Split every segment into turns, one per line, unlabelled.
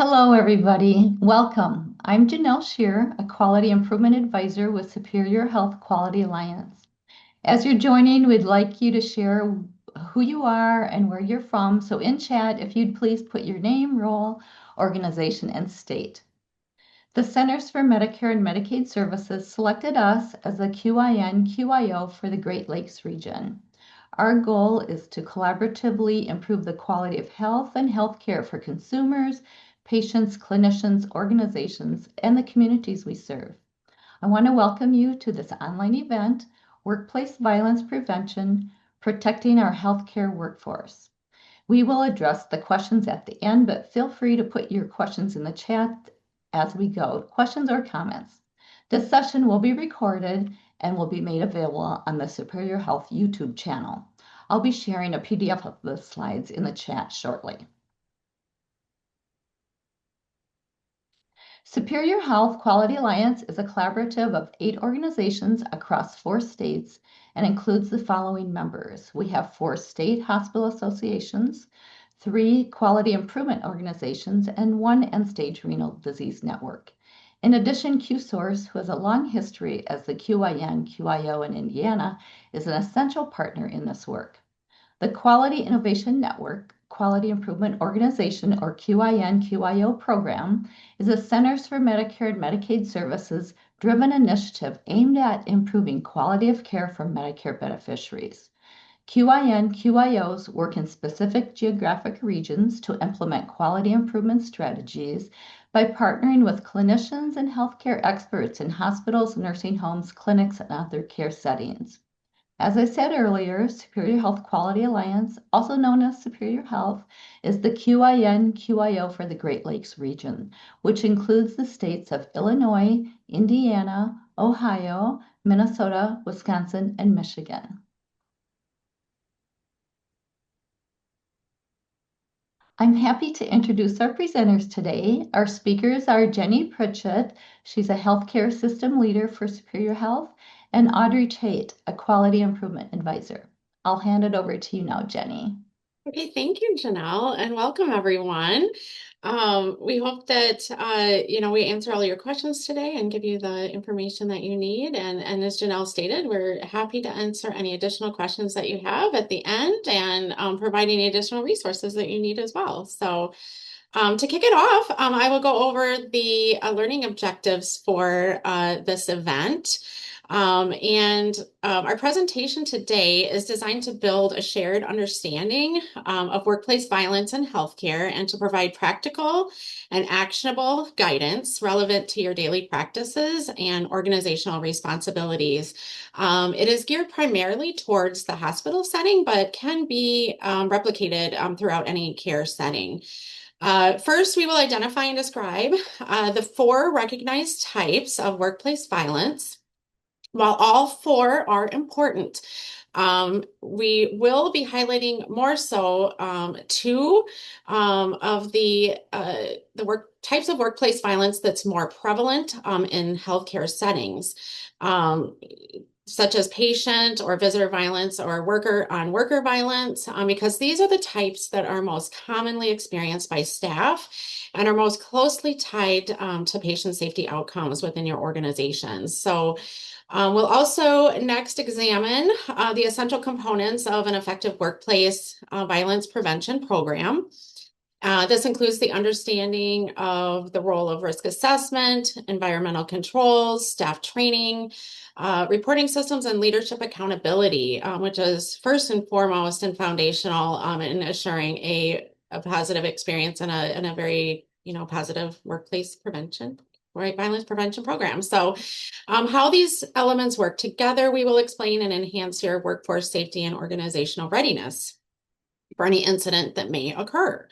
Hello, everybody. Welcome. I'm Janelle Shear, a Quality Improvement Advisor with Superior Health Quality Alliance. As you're joining, we'd like you to share who you are and where you're from. So in chat, if you'd please put your name, role, organization, and state. The Centers for Medicare and Medicaid Services selected us as the QIN/QIO for the Great Lakes region. Our goal is to collaboratively improve the quality of health and healthcare for consumers, patients, clinicians, organizations, and the communities we serve. I want to welcome you to this online event, Workplace Violence Prevention, Protecting Our Healthcare Workforce. We will address the questions at the end, but feel free to put your questions in the chat as we go, questions or comments. This session will be recorded and will be made available on the Superior Health YouTube channel. I'll be sharing a PDF of the slides in the chat shortly. Superior Health Quality Alliance is a collaborative of 8 organizations across 4 states and includes the following members. We have 4 state hospital associations, 3 quality improvement organizations, and 1 end-stage renal disease network. In addition, QSource, who has a long history as the QIN/QIO in Indiana, is an essential partner in this work. The Quality Innovation Network Quality Improvement Organization, or QIN/QIO program, is a Centers for Medicare and Medicaid Services driven initiative aimed at improving quality of care for Medicare beneficiaries. QIN/QIOs work in specific geographic regions to implement quality improvement strategies by partnering with clinicians and healthcare experts in hospitals, nursing homes, clinics, and other care settings. As I said earlier, Superior Health Quality Alliance, also known as Superior Health, is the QIN/QIO for the Great Lakes region, which includes the states of Illinois, Indiana, Ohio, Minnesota, Wisconsin, and Michigan. I'm happy to introduce our presenters today. Our speakers are Jenny Pritchett. She's a healthcare system leader for Superior Health, and Audrey Tate, a quality improvement advisor. I'll hand it over to you now, Jenny.
Okay, thank you, Janelle, and welcome everyone. We hope that we answer all your questions today and give you the information that you need. And as Janelle stated, we're happy to answer any additional questions that you have at the end and provide any additional resources that you need as well. So to kick it off, I will go over the learning objectives for this event. Our presentation today is designed to build a shared understanding of workplace violence in healthcare and to provide practical and actionable guidance relevant to your daily practices and organizational responsibilities. It is geared primarily towards the hospital setting, but can be replicated throughout any care setting. First, we will identify and describe the 4 recognized types of workplace violence. While all 4 are important, we will be highlighting more so 2 of the types of workplace violence that's more prevalent in healthcare settings, such as patient or visitor violence or worker-on-worker violence, because these are the types that are most commonly experienced by staff and are most closely tied to patient safety outcomes within your organizations. So we'll also next examine the essential components of an effective workplace violence prevention program. This includes the understanding of the role of risk assessment, environmental controls, staff training, reporting systems, and leadership accountability, which is first and foremost and foundational in assuring a positive experience and a very positive workplace prevention. Right, violence prevention program. So how these elements work together, we will explain and enhance your workforce safety and organizational readiness for any incident that may occur.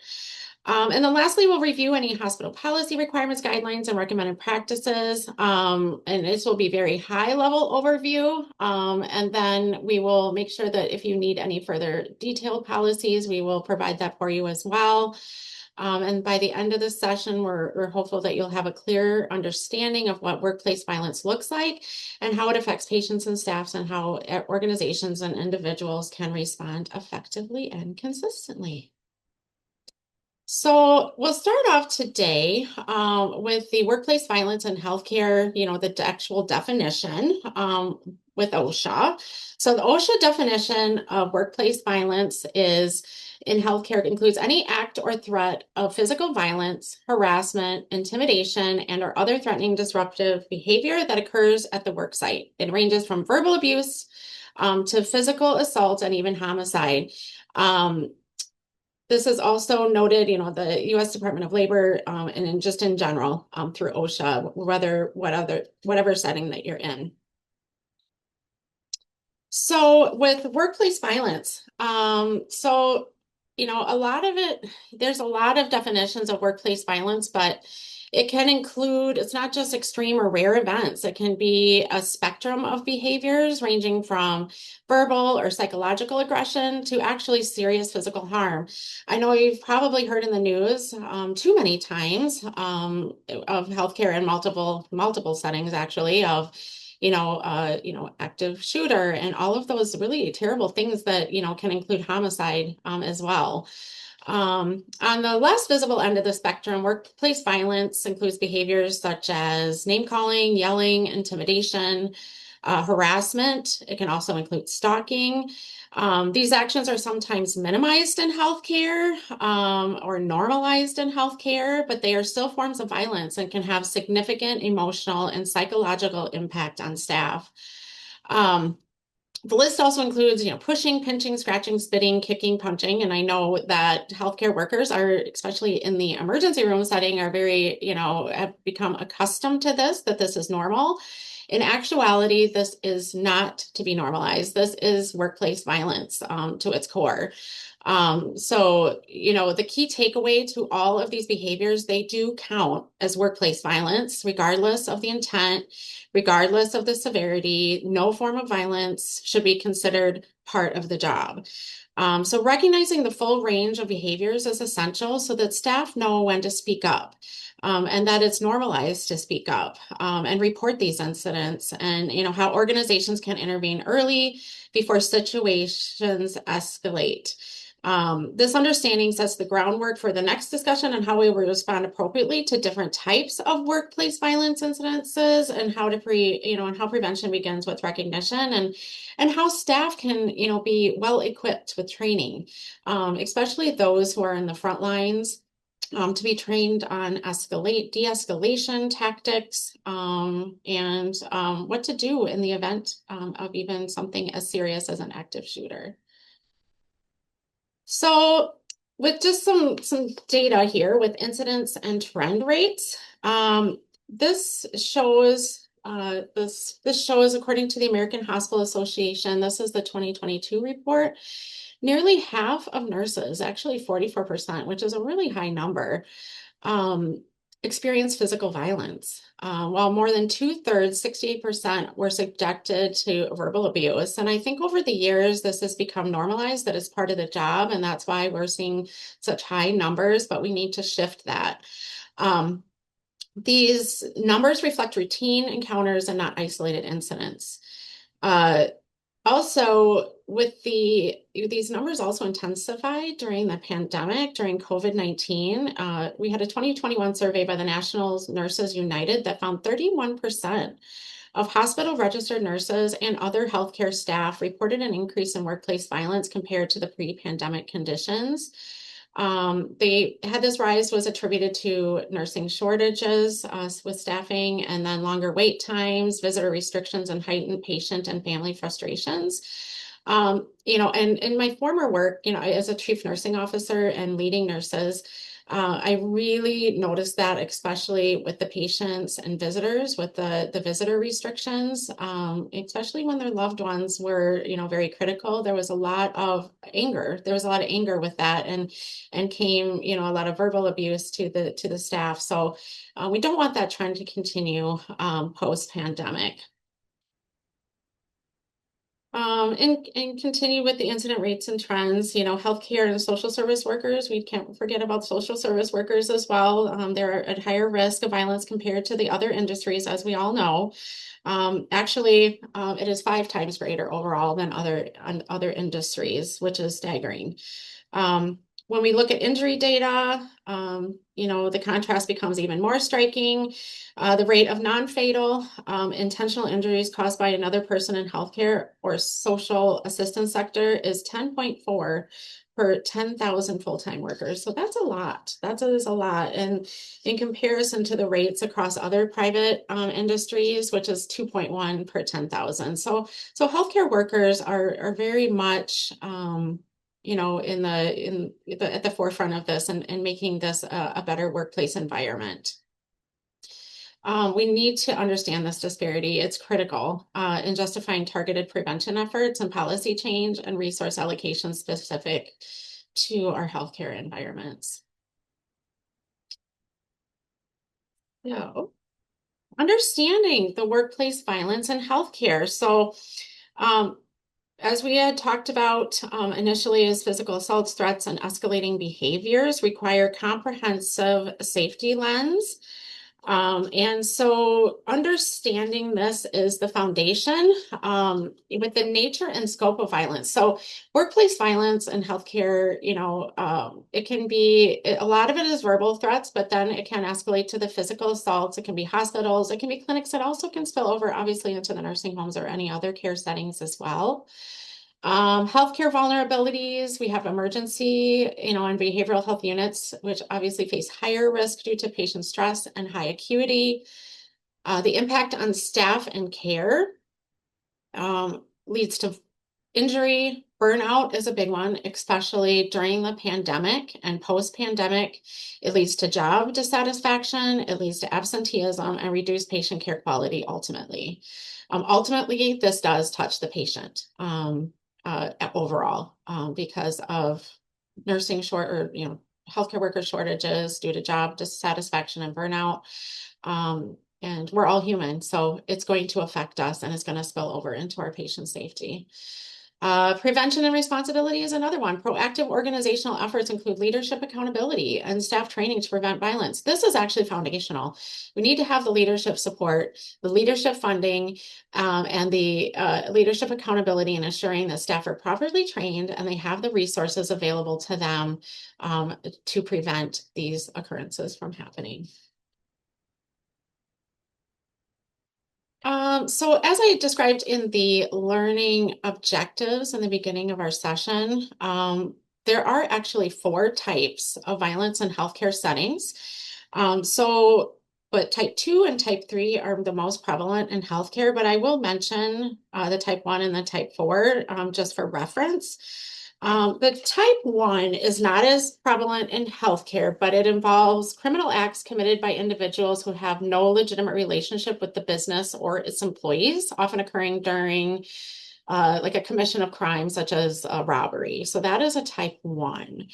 And then lastly, we'll review any hospital policy requirements, guidelines, and recommended practices. And this will be very high level overview. And then we will make sure that if you need any further detailed policies, we will provide that for you as well. And by the end of the session, we're hopeful that you'll have a clear understanding of what workplace violence looks like and how it affects patients and staffs and how organizations and individuals can respond effectively and consistently. So we'll start off today with the workplace violence and healthcare, the actual definition with OSHA. So the OSHA definition of workplace violence is in healthcare includes any act or threat of physical violence, harassment, intimidation, and or other threatening disruptive behavior that occurs at the work site. It ranges from verbal abuse to physical assault and even homicide. Um, this is also noted, the U.S. Department of Labor, and just in general, through OSHA, whatever setting that you're in. So with workplace violence, a lot of it, there's a lot of definitions of workplace violence, but it can include, it's not just extreme or rare events. It can be a spectrum of behaviors ranging from verbal or psychological aggression to actually serious physical harm. I know you've probably heard in the news too many times of healthcare in multiple settings actually of active shooter and all of those really terrible things that, can include homicide as well. On the less visible end of the spectrum, workplace violence includes behaviors such as name calling, yelling, intimidation, harassment. It can also include stalking. These actions are sometimes minimized in healthcare or normalized in healthcare, but they are still forms of violence and can have significant emotional and psychological impact on staff. The list also includes, pushing, pinching, scratching, spitting, kicking, punching. And I know that healthcare workers are, especially in the emergency room setting, are very, have become accustomed to this, that this is normal. In actuality, this is not to be normalized. This is workplace violence to its core. The key takeaway to all of these behaviors, they do count as workplace violence, regardless of the intent, regardless of the severity. No form of violence should be considered part of the job. So recognizing the full range of behaviors is essential so that staff know when to speak up. And that it's normalized to speak up and report these incidents and how organizations can intervene early before situations escalate. This understanding sets the groundwork for the next discussion on how we will respond appropriately to different types of workplace violence incidences and how and how prevention begins with recognition and how staff can, be well equipped with training, especially those who are in the front lines. To be trained on de-escalation tactics, and what to do in the event of even something as serious as an active shooter. So with just some data here with incidence and trend rates, this shows this shows according to the American Hospital Association, this is the 2022 report, nearly half of nurses, actually 44%, which is a really high number, experience physical violence, while more than 2/3, 68%, were subjected to verbal abuse. And I think over the years, this has become normalized, that it's part of the job, and that's why we're seeing such high numbers, but we need to shift that. These numbers reflect routine encounters and not isolated incidents. Also, with these numbers also intensified during the pandemic, during COVID-19. We had a 2021 survey by the National Nurses United that found 31% of hospital registered nurses and other healthcare staff reported an increase in workplace violence compared to the pre-pandemic conditions. They had this rise was attributed to nursing shortages with staffing and then longer wait times, visitor restrictions, and heightened patient and family frustrations. And in my former work, as a chief nursing officer and leading nurses, I really noticed that, especially with the patients and visitors, with the visitor restrictions, especially when their loved ones were, very critical. There was a lot of anger. There was a lot of anger with that, and came, a lot of verbal abuse to the staff. So we don't want that trend to continue post-pandemic. And continue with the incident rates and trends, healthcare and social service workers. We can't forget about social service workers as well. They're at higher risk of violence compared to the other industries, as we all know. Actually, it is 5 times greater overall than other industries, which is staggering. When we look at injury data, the contrast becomes even more striking. The rate of non-fatal intentional injuries caused by another person in healthcare or social assistance sector is 10.4 per 10,000 full-time workers. So that's a lot. That is a lot. And in comparison to the rates across other private industries, which is 2.1 per 10,000. So healthcare workers are very much at the forefront of this and making this a better workplace environment. We need to understand this disparity. It's critical in justifying targeted prevention efforts and policy change and resource allocation specific to our healthcare environments. So, understanding the workplace violence in healthcare. So, as we had talked about initially, is physical assaults, threats, and escalating behaviors require comprehensive safety lens. And so understanding this is the foundation with the nature and scope of violence. So workplace violence in healthcare, it can be, a lot of it is verbal threats, but then it can escalate to the physical assaults. It can be hospitals, it can be clinics. It also can spill over obviously into the nursing homes or any other care settings as well. Healthcare vulnerabilities, we have emergency, and behavioral health units, which obviously face higher risk due to patient stress and high acuity. The impact on staff and care leads to injury. Burnout is a big one, especially during the pandemic and post-pandemic. It leads to job dissatisfaction, it leads to absenteeism and reduced patient care quality ultimately. Ultimately, this does touch the patient. Overall, because of nursing healthcare worker shortages due to job dissatisfaction and burnout. And we're all human, so it's going to affect us and it's going to spill over into our patient safety. Prevention and responsibility is another one. Proactive organizational efforts include leadership accountability and staff training to prevent violence. This is actually foundational. We need to have the leadership support, the leadership funding, and the leadership accountability in ensuring that staff are properly trained and they have the resources available to them to prevent these occurrences from happening. So as I described in the learning objectives in the beginning of our session, there are actually 4 types of violence in healthcare settings. But type 2 and type 3 are the most prevalent in healthcare, but I will mention the type 1 and the type 4 just for reference. The type 1 is not as prevalent in healthcare, but it involves criminal acts committed by individuals who have no legitimate relationship with the business or its employees, often occurring during like a commission of crime such as a robbery. So that is a type 1.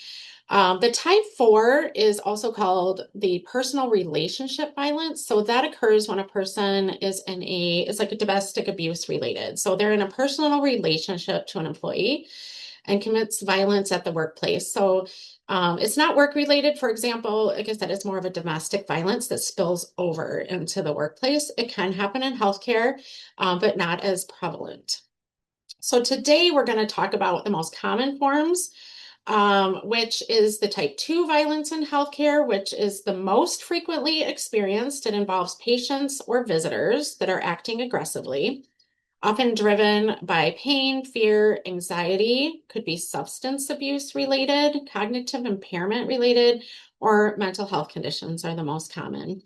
The type 4 is also called the personal relationship violence. So that occurs when a person is it's like a domestic abuse related. So they're in a personal relationship to an employee and commits violence at the workplace. So it's not work related. For example, like I said, it's more of a domestic violence that spills over into the workplace. It can happen in healthcare, but not as prevalent. So today we're going to talk about the most common forms, which is the type 2 violence in healthcare, which is the most frequently experienced. It involves patients or visitors that are acting aggressively, often driven by pain, fear, anxiety, could be substance abuse related, cognitive impairment related, or mental health conditions are the most common.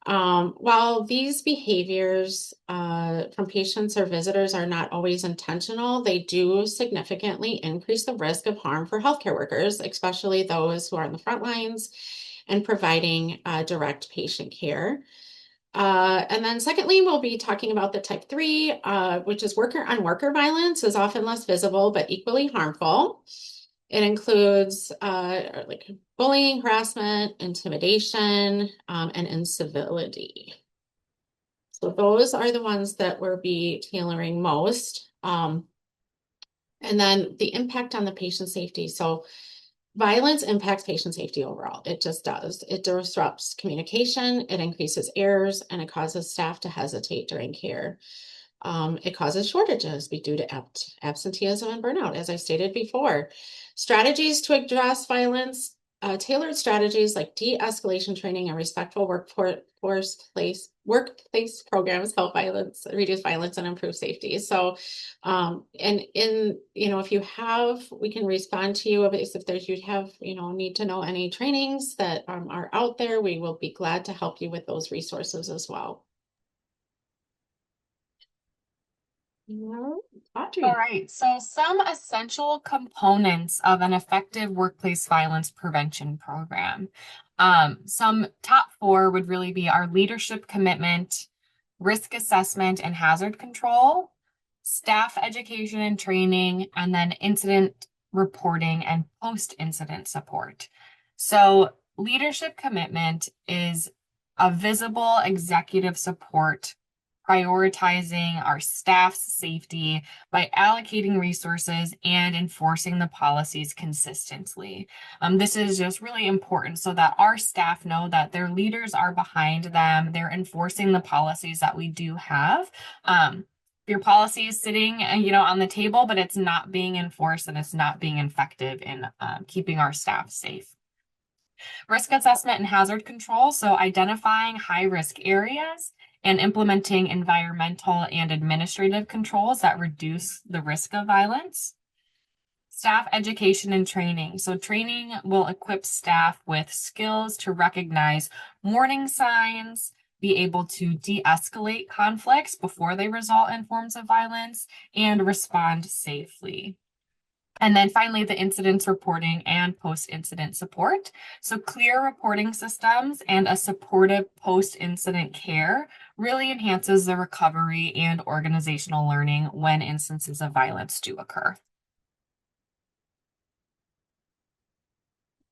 While these behaviors from patients or visitors are not always intentional, they do significantly increase the risk of harm for healthcare workers, especially those who are on the front lines and providing direct patient care. And then secondly, we'll be talking about the type 3, which is worker-on-worker violence, is often less visible but equally harmful. It includes like bullying, harassment, intimidation, and incivility. So those are the ones that we'll be tailoring most. And then the impact on the patient safety. So violence impacts patient safety overall. It just does. It disrupts communication, it increases errors, and it causes staff to hesitate during care. It causes shortages due to absenteeism and burnout, as I stated before. Strategies to address violence, tailored strategies like de-escalation training and respectful workplace programs help reduce violence and improve safety. So, and if you have, we can respond to you if there's you have need to know any trainings that are out there. We will be glad to help you with those resources as well. Audrey.
All right, so some essential components of an effective workplace violence prevention program. Some top 4 would really be our leadership commitment, risk assessment and hazard control, staff education and training, and then incident reporting and post-incident support. So leadership commitment is a visible executive support prioritizing our staff's safety by allocating resources and enforcing the policies consistently. This is just really important so that our staff know that their leaders are behind them. They're enforcing the policies that we do have. Your policy is sitting, on the table, but it's not being enforced and it's not being effective in keeping our staff safe. Risk assessment and hazard control, so identifying high-risk areas and implementing environmental and administrative controls that reduce the risk of violence. Staff education and training. So training will equip staff with skills to recognize warning signs, be able to de-escalate conflicts before they result in forms of violence, and respond safely. And then finally, the incidents reporting and post-incident support. So clear reporting systems and a supportive post-incident care really enhances the recovery and organizational learning when instances of violence do occur.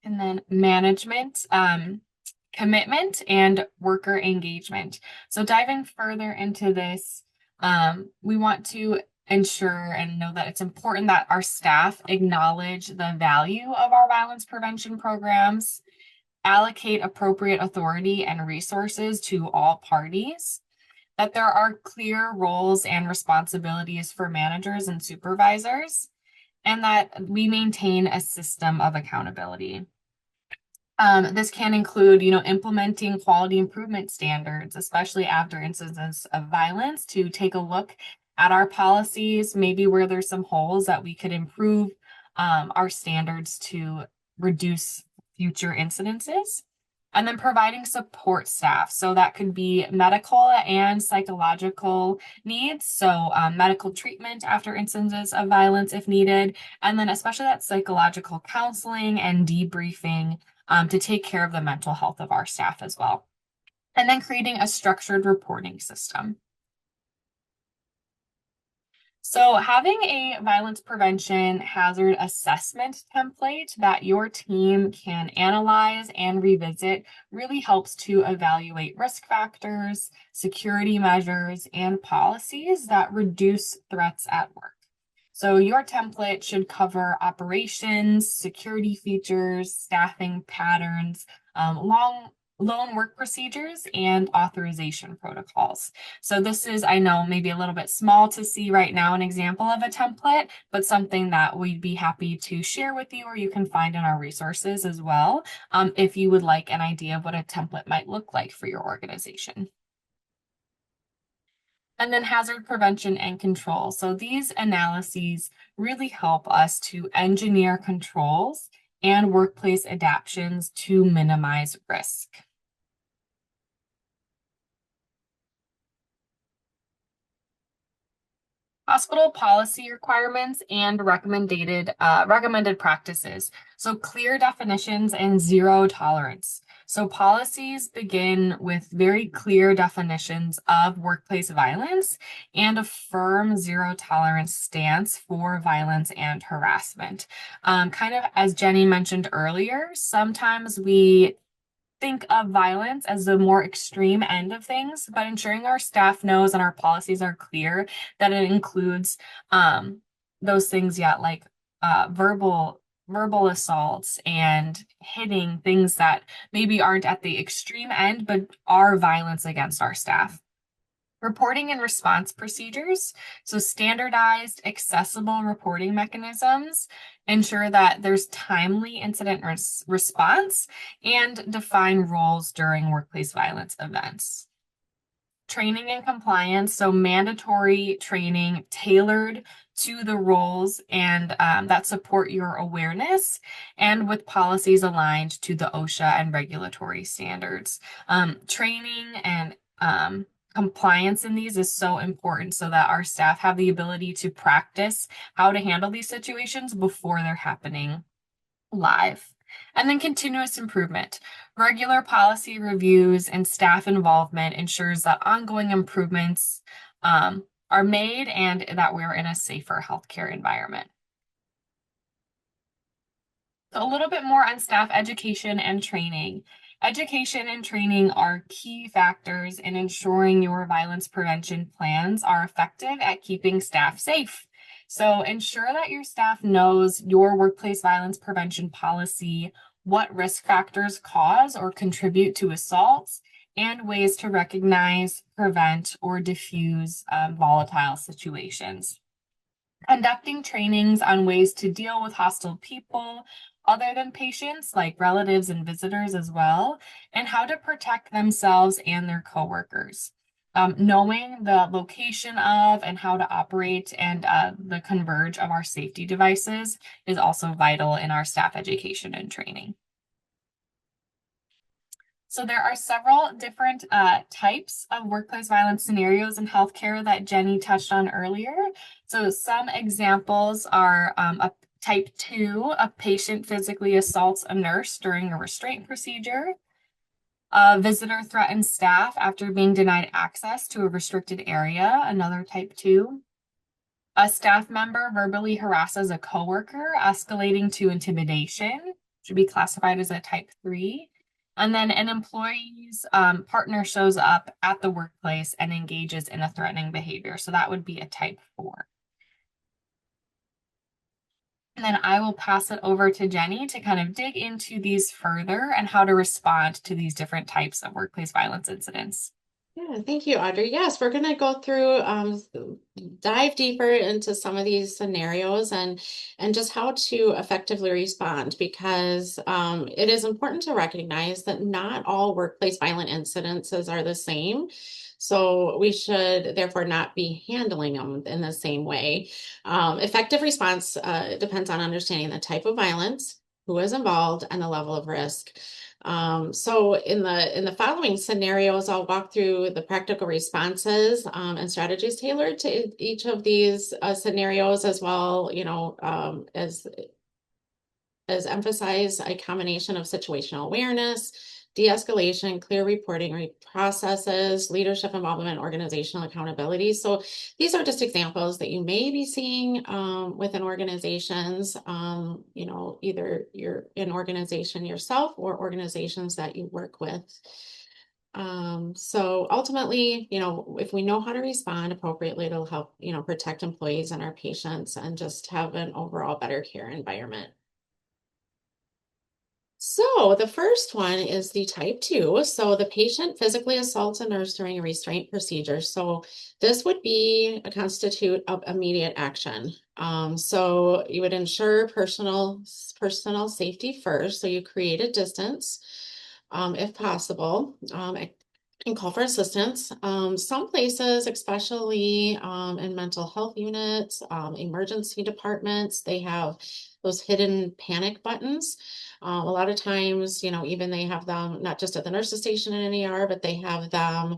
And then management, commitment and worker engagement. So diving further into this, we want to ensure and know that it's important that our staff acknowledge the value of our violence prevention programs, allocate appropriate authority and resources to all parties, that there are clear roles and responsibilities for managers and supervisors, and that we maintain a system of accountability. This can include, implementing quality improvement standards, especially after instances of violence, to take a look at our policies, maybe where there's some holes that we could improve our standards to reduce future incidences. And then providing support staff. So that could be medical and psychological needs. So medical treatment after instances of violence if needed. And then especially that psychological counseling and debriefing to take care of the mental health of our staff as well. And then creating a structured reporting system. So having a violence prevention hazard assessment template that your team can analyze and revisit really helps to evaluate risk factors, security measures, and policies that reduce threats at work. So your template should cover operations, security features, staffing patterns, lone work procedures, and authorization protocols. So this is, I know, maybe a little bit small to see right now, an example of a template, but something that we'd be happy to share with you, or you can find in our resources as well, if you would like an idea of what a template might look like for your organization. And then hazard prevention and control. So these analyses really help us to engineer controls and workplace adaptations to minimize risk. Hospital policy requirements and recommended practices. So clear definitions and zero tolerance. So policies begin with very clear definitions of workplace violence and a firm zero tolerance stance for violence and harassment. Kind of as Jenny mentioned earlier, sometimes we think of violence as the more extreme end of things, but ensuring our staff knows and our policies are clear that it includes those things, like verbal assaults and hitting, things that maybe aren't at the extreme end, but are violence against our staff. Reporting and response procedures. So standardized, accessible reporting mechanisms ensure that there's timely incident response and define roles during workplace violence events. Training and compliance, so mandatory training tailored to the roles and that support your awareness and with policies aligned to the OSHA and regulatory standards. Training and compliance in these is so important so that our staff have the ability to practice how to handle these situations before they're happening live. And then continuous improvement. Regular policy reviews and staff involvement ensures that ongoing improvements are made and that we're in a safer healthcare environment. So a little bit more on staff education and training. Education and training are key factors in ensuring your violence prevention plans are effective at keeping staff safe. So ensure that your staff knows your workplace violence prevention policy, what risk factors cause or contribute to assaults, and ways to recognize, prevent, or diffuse volatile situations. Conducting trainings on ways to deal with hostile people other than patients, like relatives and visitors as well, and how to protect themselves and their coworkers. Knowing the location of and how to operate and the converge of our safety devices is also vital in our staff education and training. So there are several different types of workplace violence scenarios in healthcare that Jenny touched on earlier. So some examples are a type 2, a patient physically assaults a nurse during a restraint procedure. A visitor threatens staff after being denied access to a restricted area, another type 2. A staff member verbally harasses a coworker, escalating to intimidation, should be classified as a type 3. And then an employee's partner shows up at the workplace and engages in a threatening behavior. So that would be a type 4. And then I will pass it over to Jenny to kind of dig into these further and how to respond to these different types of workplace violence incidents.
Yeah, thank you, Audrey. Yes, we're going to go through, dive deeper into some of these scenarios and just how to effectively respond, because it is important to recognize that not all workplace violent incidences are the same. So we should therefore not be handling them in the same way. Effective response depends on understanding the type of violence, who is involved, and the level of risk. So in the following scenarios, I'll walk through the practical responses and strategies tailored to each of these scenarios, as well, as emphasize a combination of situational awareness, de-escalation, clear reporting processes, leadership involvement, organizational accountability. So these are just examples that you may be seeing within organizations, either you're an organization yourself or organizations that you work with. So ultimately, if we know how to respond appropriately, it'll help, protect employees and our patients and just have an overall better care environment. So the first one is the type 2. So the patient physically assaults a nurse during a restraint procedure. So this would be a constitute of immediate action. So you would ensure personal safety first. So you create a distance, if possible, and call for assistance. Some places, especially in mental health units, emergency departments, they have those hidden panic buttons. A lot of times, even they have them not just at the nurse's station in an ER, but they have them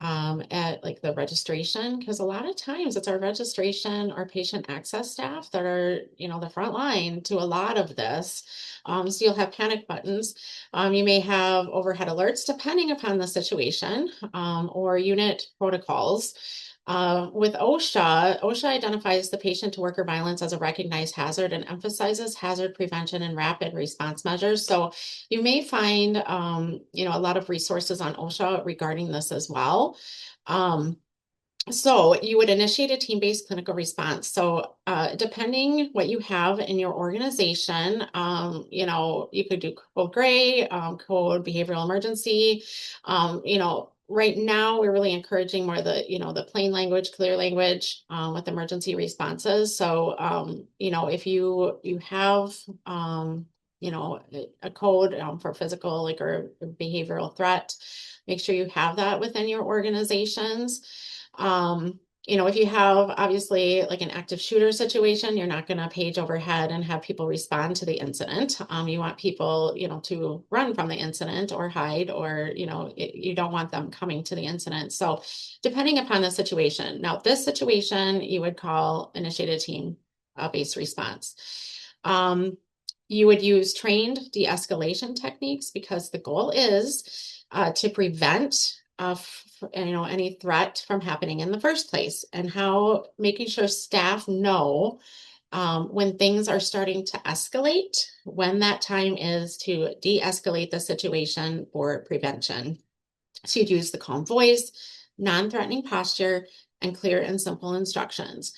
at like the registration, because a lot of times it's our registration or patient access staff that are, the front line to a lot of this. So you'll have panic buttons. You may have overhead alerts depending upon the situation, or unit protocols. With OSHA identifies the patient to worker violence as a recognized hazard and emphasizes hazard prevention and rapid response measures. So you may find, a lot of resources on OSHA regarding this as well. So you would initiate a team-based clinical response. So depending what you have in your organization, you could do code gray, code behavioral emergency, right now we're really encouraging more the plain language, clear language with emergency responses. So if you have a code for physical like or behavioral threat, make sure you have that within your organizations. If you have obviously like an active shooter situation, you're not going to page overhead and have people respond to the incident. You want people, to run from the incident or hide, or, you don't want them coming to the incident. So depending upon the situation. Now, this situation, you would call initiated team-based response. You would use trained de-escalation techniques because the goal is to prevent any threat from happening in the first place, and how making sure staff know when things are starting to escalate, when that time is to de-escalate the situation for prevention. So you'd use the calm voice, non-threatening posture, and clear and simple instructions.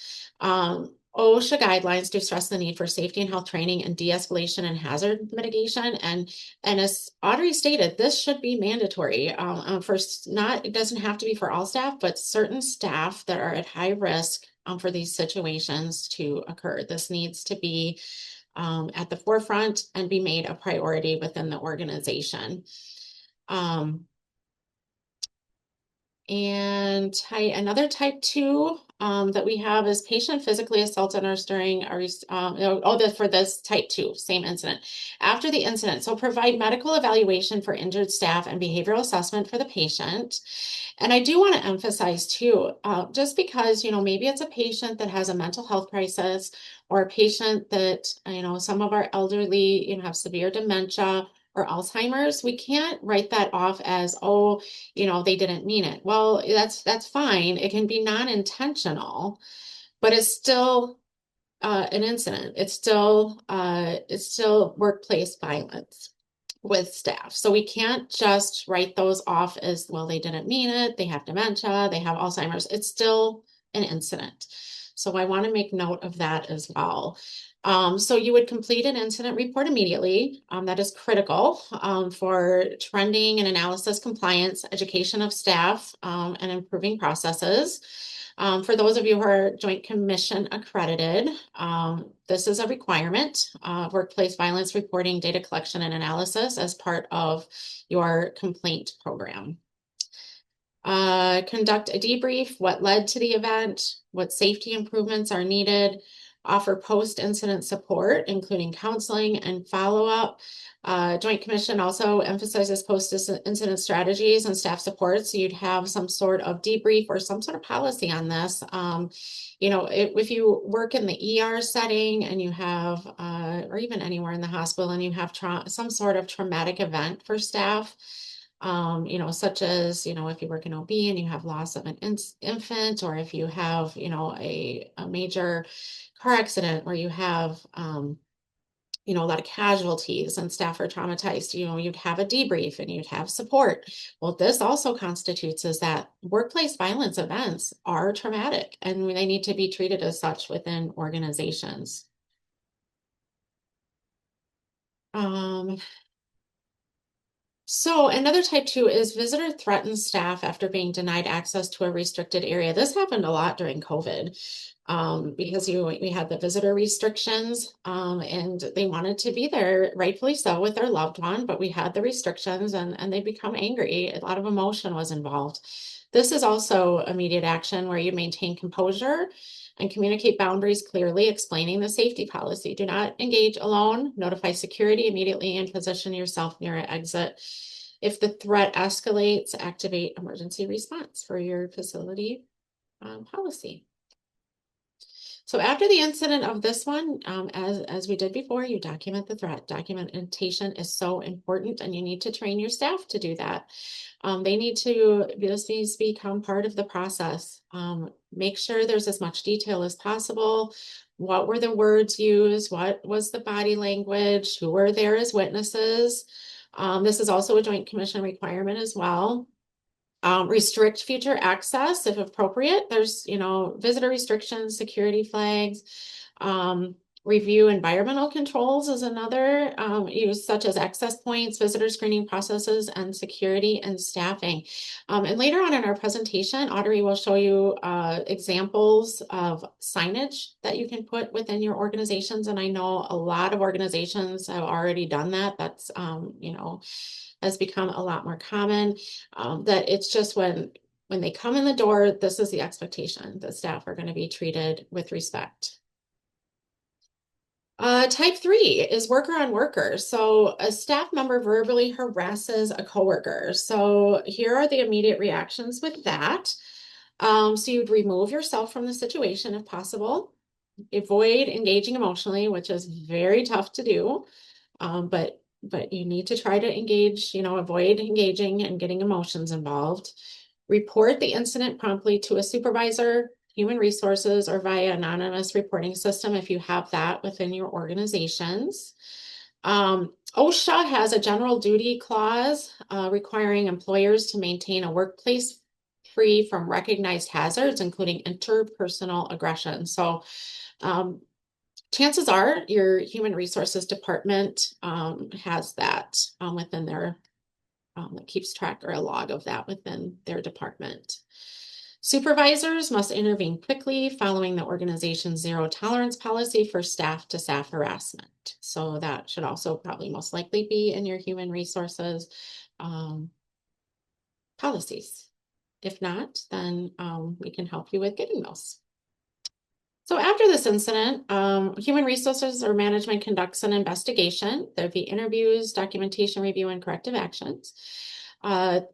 OSHA guidelines do stress the need for safety and health training and de-escalation and hazard mitigation. And as Audrey stated, this should be mandatory. It doesn't have to be for all staff, but certain staff that are at high risk for these situations to occur. This needs to be at the forefront and be made a priority within the organization. And another type 2 that we have is patient physically assaulted us during for this type 2, same incident. After the incident, so provide medical evaluation for injured staff and behavioral assessment for the patient. And I do want to emphasize too, just because, maybe it's a patient that has a mental health crisis, or a patient that, some of our elderly, have severe dementia or Alzheimer's, we can't write that off as, they didn't mean it. Well, that's fine. It can be non-intentional, but it's still an incident. It's still workplace violence with staff. So we can't just write those off as, well, they didn't mean it. They have dementia, they have Alzheimer's. It's still an incident. So I want to make note of that as well. So you would complete an incident report immediately. That is critical for trending and analysis compliance, education of staff, and improving processes. For those of you who are Joint Commission accredited, this is a requirement, workplace violence reporting, data collection, and analysis as part of your complaint program. Conduct a debrief, what led to the event, what safety improvements are needed, offer post-incident support, including counseling and follow-up. Joint Commission also emphasizes post-incident strategies and staff support. So you'd have some sort of debrief or some sort of policy on this. If you work in the ER setting and you have, or even anywhere in the hospital, and you have some sort of traumatic event for staff, such as, if you work in OB and you have loss of an infant, or if you have, a major car accident where you have, a lot of casualties and staff are traumatized, you'd have a debrief and you'd have support. Well, this also constitutes as that workplace violence events are traumatic and they need to be treated as such within organizations. So another type 2 is visitor threatens staff after being denied access to a restricted area. This happened a lot during COVID because we had the visitor restrictions and they wanted to be there, rightfully so, with their loved one, but we had the restrictions and they become angry. A lot of emotion was involved. This is also immediate action where you maintain composure and communicate boundaries clearly, explaining the safety policy. Do not engage alone, notify security immediately, and position yourself near an exit. If the threat escalates, activate emergency response for your facility policy. So after the incident of this one, as we did before, you document the threat. Documentation is so important, and you need to train your staff to do that. This needs to become part of the process. Make sure there's as much detail as possible. What were the words used? What was the body language? Who were there as witnesses? This is also a Joint Commission requirement as well. Restrict future access if appropriate. There's, visitor restrictions, security flags. Review environmental controls is another, use such as access points, visitor screening processes, and security and staffing. And later on in our presentation, Audrey will show you examples of signage that you can put within your organizations. And I know a lot of organizations have already done that. That's, you know, has become a lot more common. That it's just when they come in the door, this is the expectation that staff are going to be treated with respect. Type 3 is worker on worker. So a staff member verbally harasses a coworker. So here are the immediate reactions with that. So you'd remove yourself from the situation if possible. Avoid engaging emotionally, which is very tough to do. But you need to try to engage, you know, avoid engaging and getting emotions involved. Report the incident promptly to a supervisor, human resources, or via anonymous reporting system if you have that within your organizations. OSHA has a general duty clause requiring employers to maintain a workplace free from recognized hazards, including interpersonal aggression. So chances are your human resources department has that within their, that keeps track or a log of that within their department. Supervisors must intervene quickly following the organization's zero tolerance policy for staff to staff harassment. So that should also probably most likely be in your human resources policies. If not, then we can help you with getting those. So after this incident, Human Resources or Management conducts an investigation. There'd be interviews, documentation review, and corrective actions.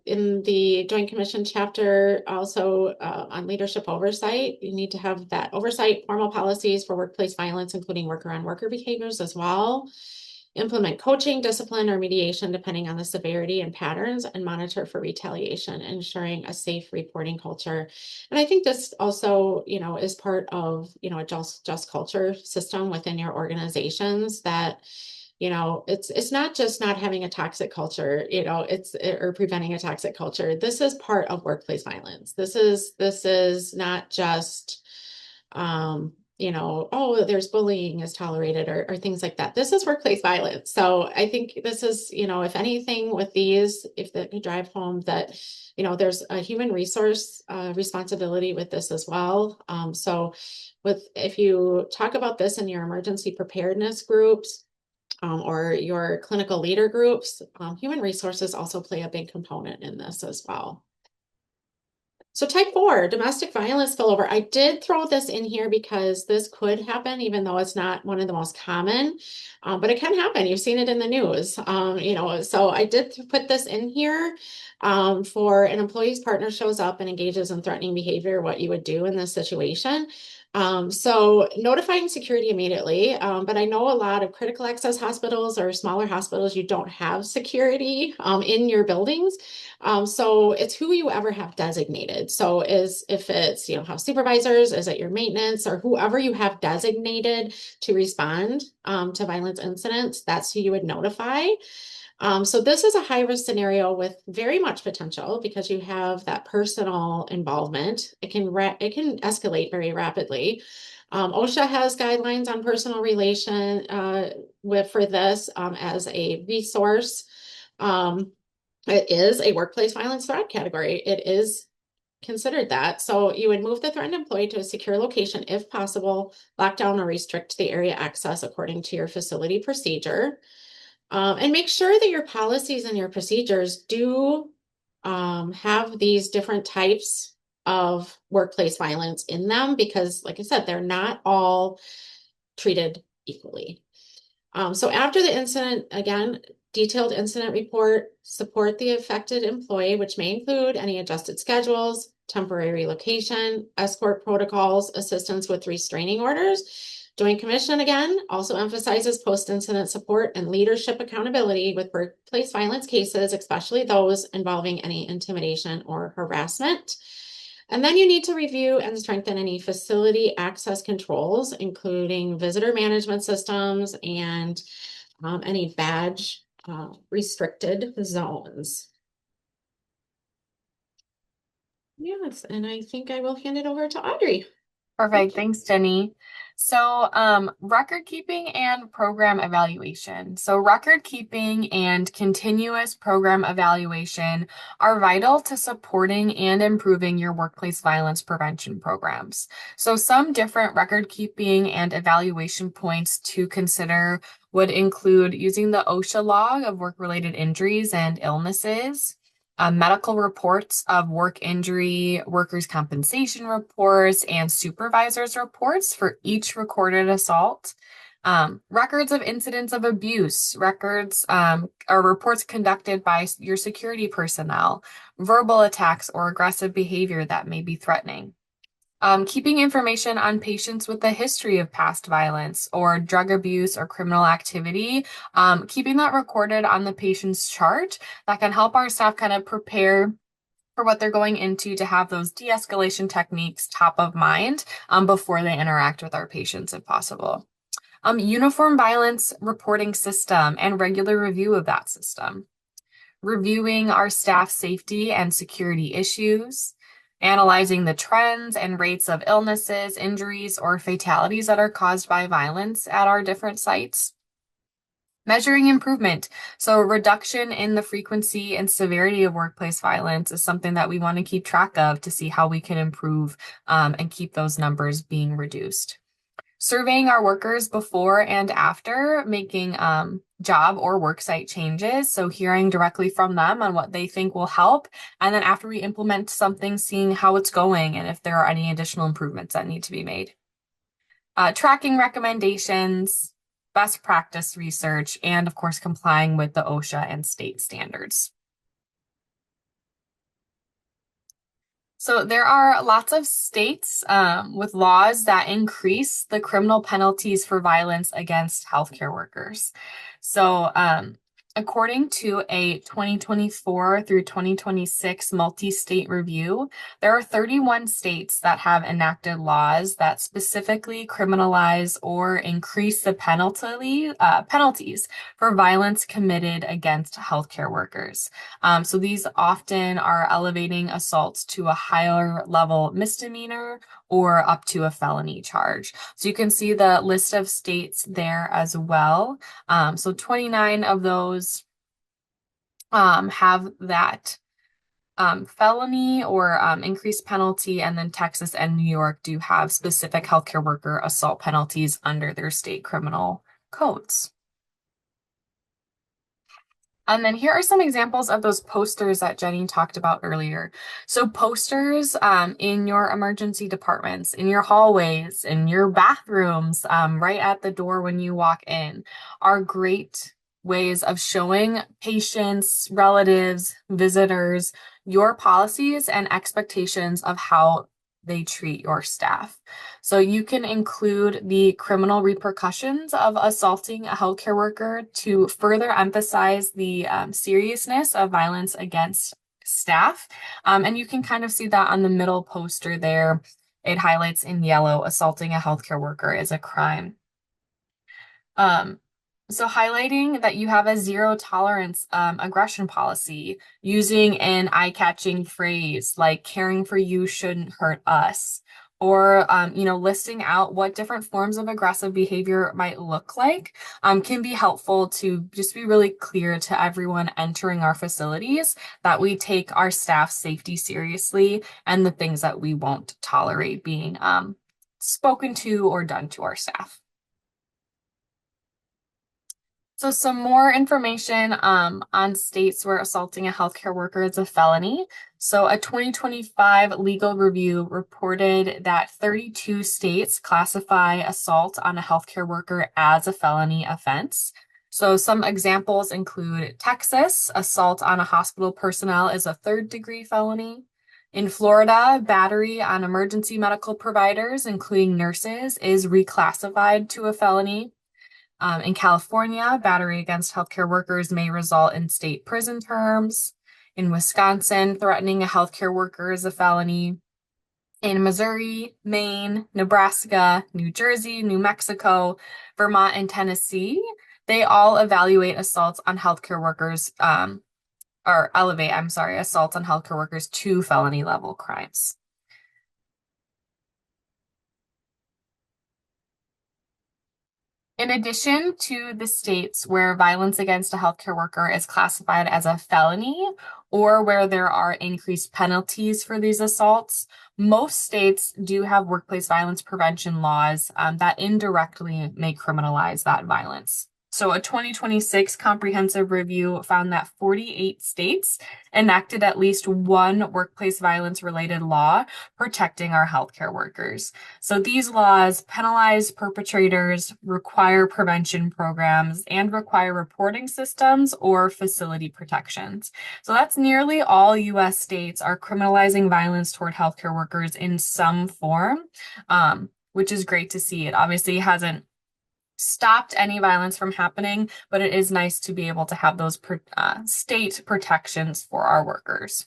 In the Joint Commission chapter, also on leadership oversight, you need to have that oversight, formal policies for workplace violence, including worker on worker behaviors as well. Implement coaching, discipline, or mediation depending on the severity and patterns, and monitor for retaliation, ensuring a safe reporting culture. And I think this also, you know, is part of, you know, a just culture system within your organizations that, you know, it's not just not having a toxic culture, you know, or preventing a toxic culture. This is part of workplace violence. This is not just, you know, oh, there's bullying is tolerated or things like that. This is workplace violence. So I think this is, you know, if anything with these, if that could drive home that, you know, there's a human resource responsibility with this as well. So if you talk about this in your emergency preparedness groups, or your clinical leader groups, human resources also play a big component in this as well. So type 4, domestic violence spillover. I did throw this in here because this could happen, even though it's not one of the most common, but it can happen. You've seen it in the news, you know, so I did put this in here for an employee's partner shows up and engages in threatening behavior, what you would do in this situation. So notifying security immediately, but I know a lot of critical access hospitals or smaller hospitals, you don't have security in your buildings. So it's who you ever have designated. So if it's, you know, house supervisors, is it your maintenance or whoever you have designated to respond to violence incidents, that's who you would notify. So this is a high risk scenario with very much potential because you have that personal involvement. It can escalate very rapidly. OSHA has guidelines on personal relation for this as a resource. It is a workplace violence threat category. It is considered that. So you would move the threatened employee to a secure location if possible, lock down or restrict the area access according to your facility procedure. And make sure that your policies and your procedures do have these different types of workplace violence in them because, like I said, they're not all treated equally. So after the incident, again, detailed incident report, support the affected employee, which may include any adjusted schedules, temporary relocation, escort protocols, assistance with restraining orders. Joint Commission, again, also emphasizes post-incident support and leadership accountability with workplace violence cases, especially those involving any intimidation or harassment. And then you need to review and strengthen any facility access controls, including visitor management systems and any badge restricted zones. Yes, and I think I will hand it over to Audrey.
Perfect. Thanks, Jenny. So, record keeping and program evaluation. So, record keeping and continuous program evaluation are vital to supporting and improving your workplace violence prevention programs. So, some different record keeping and evaluation points to consider would include using the OSHA log of work-related injuries and illnesses, medical reports of work injury, workers' compensation reports, and supervisors' reports for each recorded assault. Records of incidents of abuse, records or reports conducted by your security personnel, verbal attacks or aggressive behavior that may be threatening. Keeping information on patients with a history of past violence or drug abuse or criminal activity, keeping that recorded on the patient's chart that can help our staff kind of prepare for what they're going into to have those de-escalation techniques top of mind before they interact with our patients if possible. Uniform violence reporting system and regular review of that system. Reviewing our staff safety and security issues, analyzing the trends and rates of illnesses, injuries, or fatalities that are caused by violence at our different sites. Measuring improvement. So reduction in the frequency and severity of workplace violence is something that we want to keep track of to see how we can improve and keep those numbers being reduced. Surveying our workers before and after making job or worksite changes. So hearing directly from them on what they think will help. And then after we implement something, seeing how it's going and if there are any additional improvements that need to be made. Tracking recommendations, best practice research, and of course, complying with the OSHA and state standards. So there are lots of states with laws that increase the criminal penalties for violence against healthcare workers. So according to a 2024 through 2026 multi-state review, there are 31 states that have enacted laws that specifically criminalize or increase the penalties for violence committed against healthcare workers. So these often are elevating assaults to a higher level misdemeanor or up to a felony charge. So you can see the list of states there as well. So 29 of those have that felony or increased penalty, and then Texas and New York do have specific healthcare worker assault penalties under their state criminal codes. And then here are some examples of those posters that Jenny talked about earlier. So posters in your emergency departments, in your hallways, in your bathrooms, right at the door when you walk in, are great ways of showing patients, relatives, visitors, your policies and expectations of how they treat your staff. So you can include the criminal repercussions of assaulting a healthcare worker to further emphasize the seriousness of violence against staff. And you can kind of see that on the middle poster there. It highlights in yellow, assaulting a healthcare worker is a crime. So highlighting that you have a zero tolerance aggression policy, using an eye-catching phrase like caring for you shouldn't hurt us, or listing out what different forms of aggressive behavior might look like can be helpful to just be really clear to everyone entering our facilities that we take our staff safety seriously and the things that we won't tolerate being spoken to or done to our staff. So some more information on states where assaulting a healthcare worker is a felony. So a 2025 legal review reported that 32 states classify assault on a healthcare worker as a felony offense. So some examples include Texas, assault on a hospital personnel is a third-degree felony. In Florida, battery on emergency medical providers, including nurses, is reclassified to a felony. In California, battery against healthcare workers may result in state prison terms. In Wisconsin, threatening a healthcare worker is a felony. In Missouri, Maine, Nebraska, New Jersey, New Mexico, Vermont, and Tennessee, they all evaluate assaults on healthcare workers, assaults on healthcare workers to felony level crimes. In addition to the states where violence against a healthcare worker is classified as a felony or where there are increased penalties for these assaults, most states do have workplace violence prevention laws that indirectly may criminalize that violence. So a 2026 comprehensive review found that 48 states enacted at least one workplace violence related law protecting our healthcare workers. So these laws penalize perpetrators, require prevention programs, and require reporting systems or facility protections. So that's nearly all US states are criminalizing violence toward healthcare workers in some form, which is great to see. It obviously hasn't stopped any violence from happening, but it is nice to be able to have those state protections for our workers.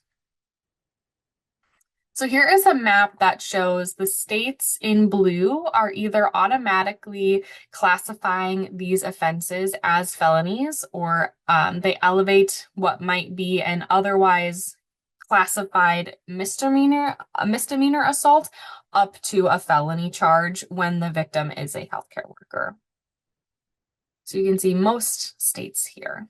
So here is a map that shows the states in blue are either automatically classifying these offenses as felonies or they elevate what might be an otherwise classified misdemeanor assault up to a felony charge when the victim is a healthcare worker. So you can see most states here.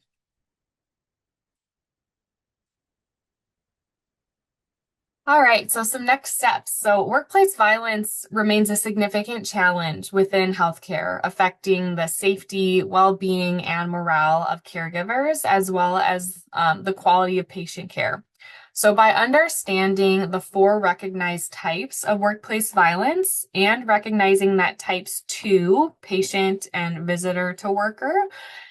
All right, so some next steps. So workplace violence remains a significant challenge within healthcare, affecting the safety, well-being, and morale of caregivers, as well as the quality of patient care. So by understanding the 4 recognized types of workplace violence and recognizing that types 2, patient and visitor to worker,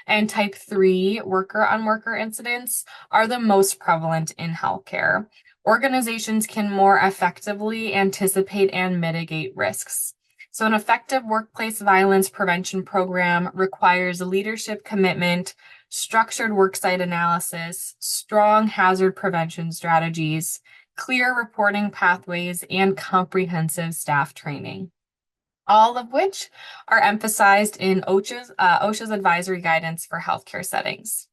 and type 3, worker on worker incidents are the most prevalent in healthcare, organizations can more effectively anticipate and mitigate risks. So an effective workplace violence prevention program requires leadership commitment, structured worksite analysis, strong hazard prevention strategies, clear reporting pathways, and comprehensive staff training, all of which are emphasized in OSHA's advisory guidance for healthcare settings.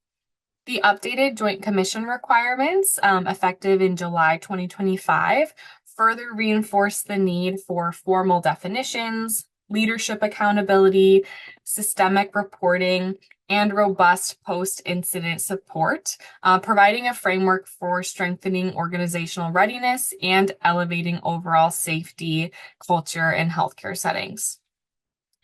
The updated Joint Commission requirements, effective in July 2025, further reinforce the need for formal definitions, leadership accountability, systemic reporting, and robust post-incident support, providing a framework for strengthening organizational readiness and elevating overall safety culture in healthcare settings.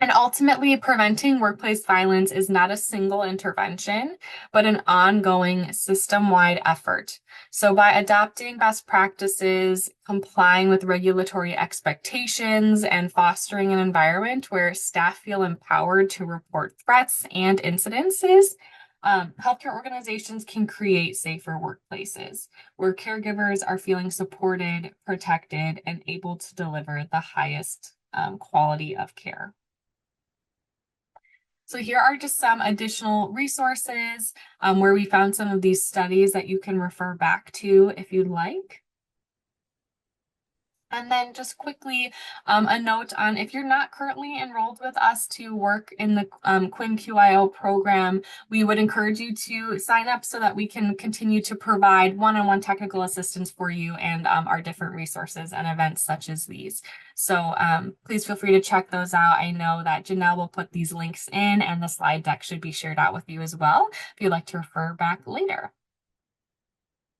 And ultimately, preventing workplace violence is not a single intervention, but an ongoing system-wide effort. So by adopting best practices, complying with regulatory expectations, and fostering an environment where staff feel empowered to report threats and incidences, healthcare organizations can create safer workplaces where caregivers are feeling supported, protected, and able to deliver the highest quality of care. So here are just some additional resources where we found some of these studies that you can refer back to if you'd like. And then just quickly, a note on if you're not currently enrolled with us to work in the Quinn QIO program, we would encourage you to sign up so that we can continue to provide one-on-one technical assistance for you and our different resources and events such as these. So please feel free to check those out. I know that Janelle will put these links in and the slide deck should be shared out with you as well if you'd like to refer back later.